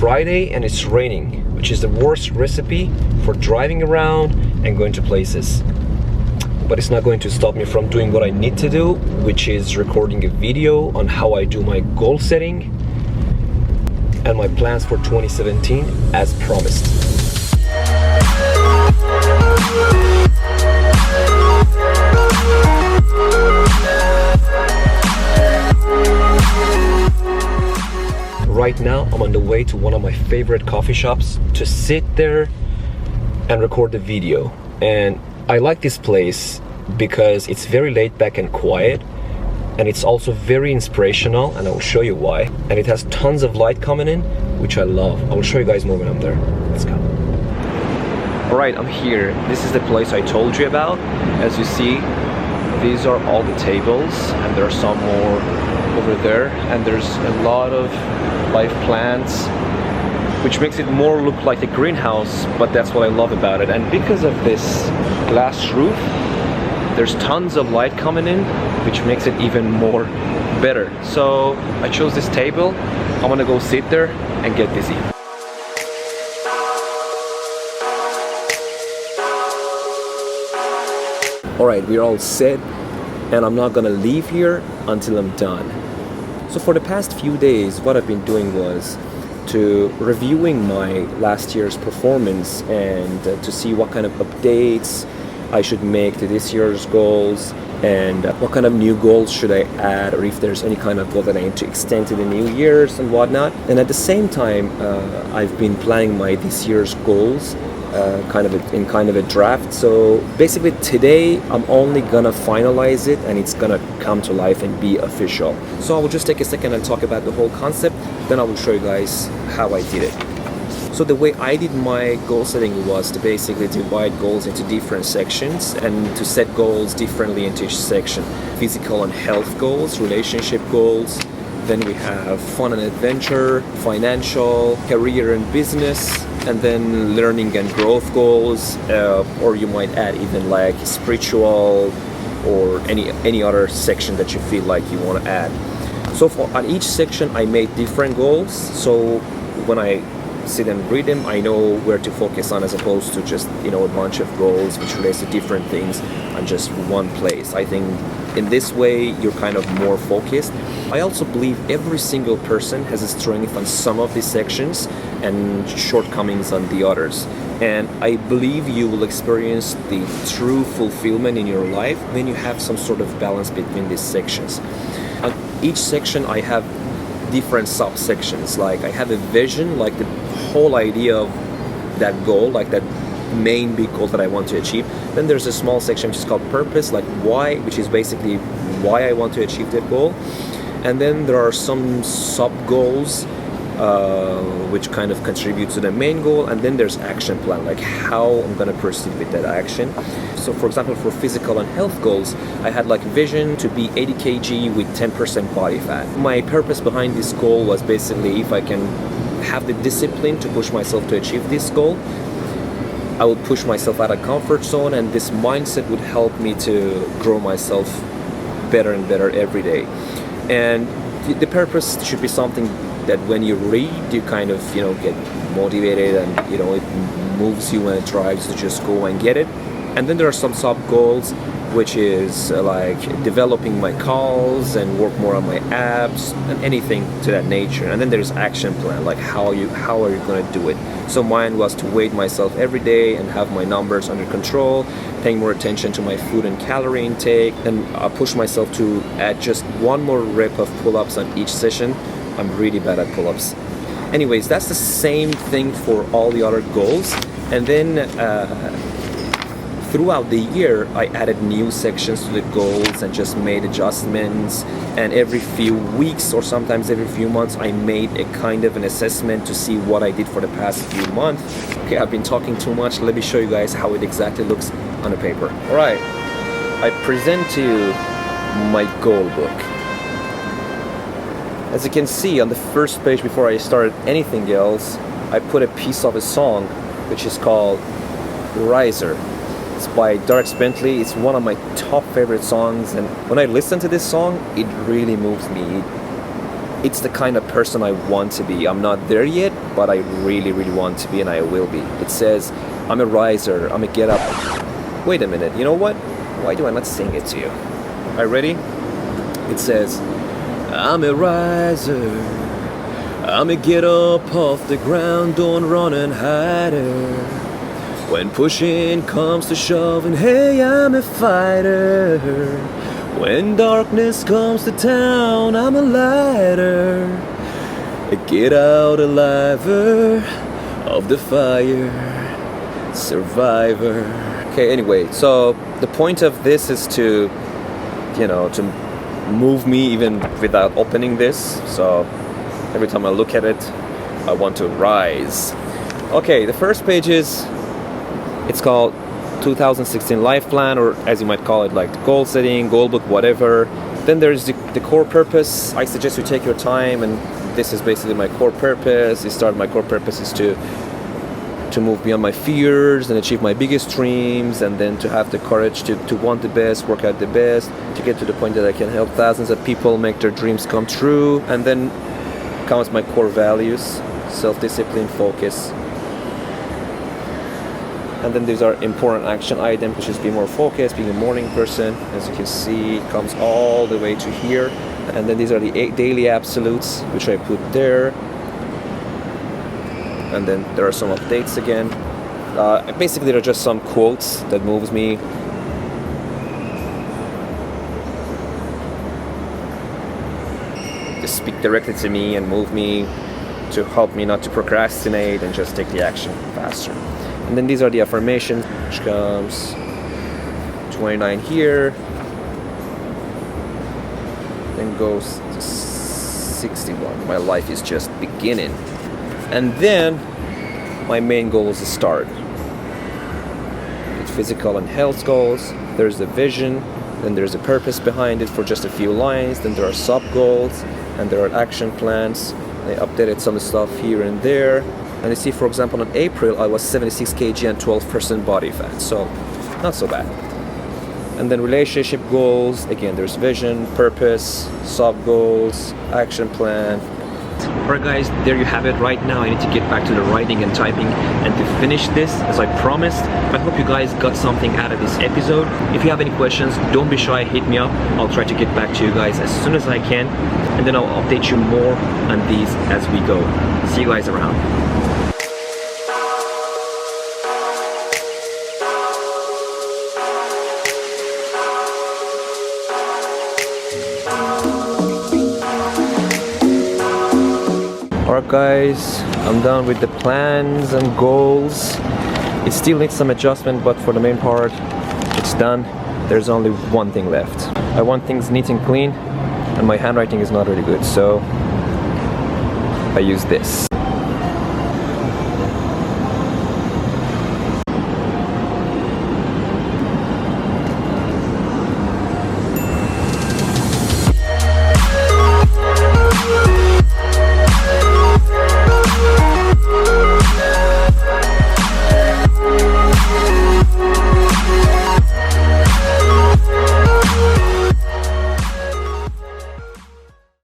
Friday and it's raining, which is the worst recipe for driving around and going to places. But it's not going to stop me from doing what I need to do, which is recording a video on how I do my goal setting and my plans for 2017 as promised. Right now, I'm on the way to one of my favorite coffee shops to sit there and record the video. And I like this place because it's very laid back and quiet, and it's also very inspirational, and I will show you why. And it has tons of light coming in, which I love. I will show you guys more when I'm there. Let's go. Alright, I'm here. This is the place I told you about. As you see, these are all the tables, and there are some more over there, and there's a lot of live plants, which makes it more look like a greenhouse, but that's what I love about it. And because of this glass roof, there's tons of light coming in, which makes it even more better. So I chose this table. I'm gonna go sit there and get busy. Alright, we're all set, and I'm not gonna leave here until I'm done. So for the past few days, what I've been doing was to reviewing my last year's performance and to see what kind of updates I should make to this year's goals, and what kind of new goals should I add, or if there's any kind of goal that I need to extend to the new years and whatnot. And at the same time, I've been planning my this year's goals in kind of a draft. So basically today I'm only gonna finalize it, and it's gonna come to life and be official. So I will just take a second and talk about the whole concept, then I will show you guys how I did it. So the way I did my goal setting was to basically divide goals into different sections and to set goals differently into each section. Physical and health goals, relationship goals, then we have fun and adventure, financial, career and business, and then learning and growth goals, or you might add even like spiritual or any other section that you feel like you want to add. So on each section I made different goals, so when I sit and read them, I know where to focus on, as opposed to just, a bunch of goals which relates to different things on just one place. I think in this way you're kind of more focused. I also believe every single person has a strength on some of these sections and shortcomings on the others. And I believe you will experience the true fulfillment in your life when you have some sort of balance between these sections. On each section I have different subsections. Like I have a vision, like the whole idea of that goal, like that main big goal that I want to achieve. Then there's a small section which is called purpose, like why, which is basically why I want to achieve that goal. And then there are some sub goals which kind of contribute to the main goal, and then there's action plan, like how I'm gonna proceed with that action. So for example, for physical and health goals, I had like vision to be 80 kg with 10% body fat. My purpose behind this goal was basically, if I can have the discipline to push myself to achieve this goal, I would push myself out of comfort zone, and this mindset would help me to grow myself better and better every day. And the purpose should be something that when you read, you kind of, get motivated, and, it moves you and it drives to just go and get it. And then there are some sub goals, which is like developing my calls and work more on my apps and anything to that nature. And then there's action plan, like how are you going to do it. So mine was to weigh myself every day and have my numbers under control, paying more attention to my food and calorie intake, and I push myself to add just one more rep of pull-ups on each session. I'm really bad at pull-ups. Anyways, that's the same thing for all the other goals. And then throughout the year, I added new sections to the goals and just made adjustments. And every few weeks, or sometimes every few months, I made a kind of an assessment to see what I did for the past few months. Okay, I've been talking too much. Let me show you guys how it exactly looks on the paper. All right, I present to you my goal book. As you can see on the first page, before I started anything else, I put a piece of a song which is called Riser. It's by Dierks Bentley. It's one of my top favorite songs, and when I listen to this song, it really moves me. It it's the kind of person I want to be. I'm not there yet, but I really, really want to be, and I will be. It says, I'm a riser, I'm a get up. Wait a minute, you know what? Why do I not sing it to you? Are you ready? It says, I'm a riser, I'm a get up off the ground, don't run and hide her. When pushing comes to shoving, hey, I'm a fighter. When darkness comes to town, I'm a lighter. A get out aliver of the fire, survivor. Okay, anyway, so the point of this is to, you know, to move me even without opening this. So every time I look at it, I want to rise. Okay, the first page is, it's called 2016 Life Plan, or as you might call it, like goal setting, goal book, whatever. Then there's the core purpose. I suggest you take your time, and this is basically my core purpose. My core purpose is to move beyond my fears and achieve my biggest dreams, and then to have the courage to want the best, work out the best, to get to the point that I can help thousands of people make their dreams come true. And then comes my core values: self-discipline, focus. And then these are important action items, which is be more focused, being a morning person. As you can see, it comes all the way to here. And then these are the 8 daily absolutes, which I put there. And then there are some updates again. Basically, they're just some quotes that moves me. Just speak directly to me and move me to help me not to procrastinate and just take the action faster. And then these are the affirmations, which comes 29 here, then goes to 61. My life is just beginning. And then my main goal is to start. It's physical and health goals. There's the vision, then there's a purpose behind it for just a few lines, then there are sub goals, and there are action plans. I updated some stuff here and there. And you see, for example, in April, I was 76 kg and 12% body fat, so not so bad. And then relationship goals, again, there's vision, purpose, sub-goals, action plan. Alright guys, there you have it. Right now I need to get back to the writing and typing and to finish this as I promised. I hope you guys got something out of this episode. If you have any questions, don't be shy, hit me up. I'll try to get back to you guys as soon as I can, and then I'll update you more on these as we go. See you guys around. Alright guys, I'm done with the plans and goals. It still needs some adjustment, but for the main part, it's done. There's only one thing left. I want things neat and clean, and my handwriting is not really good, so I use this.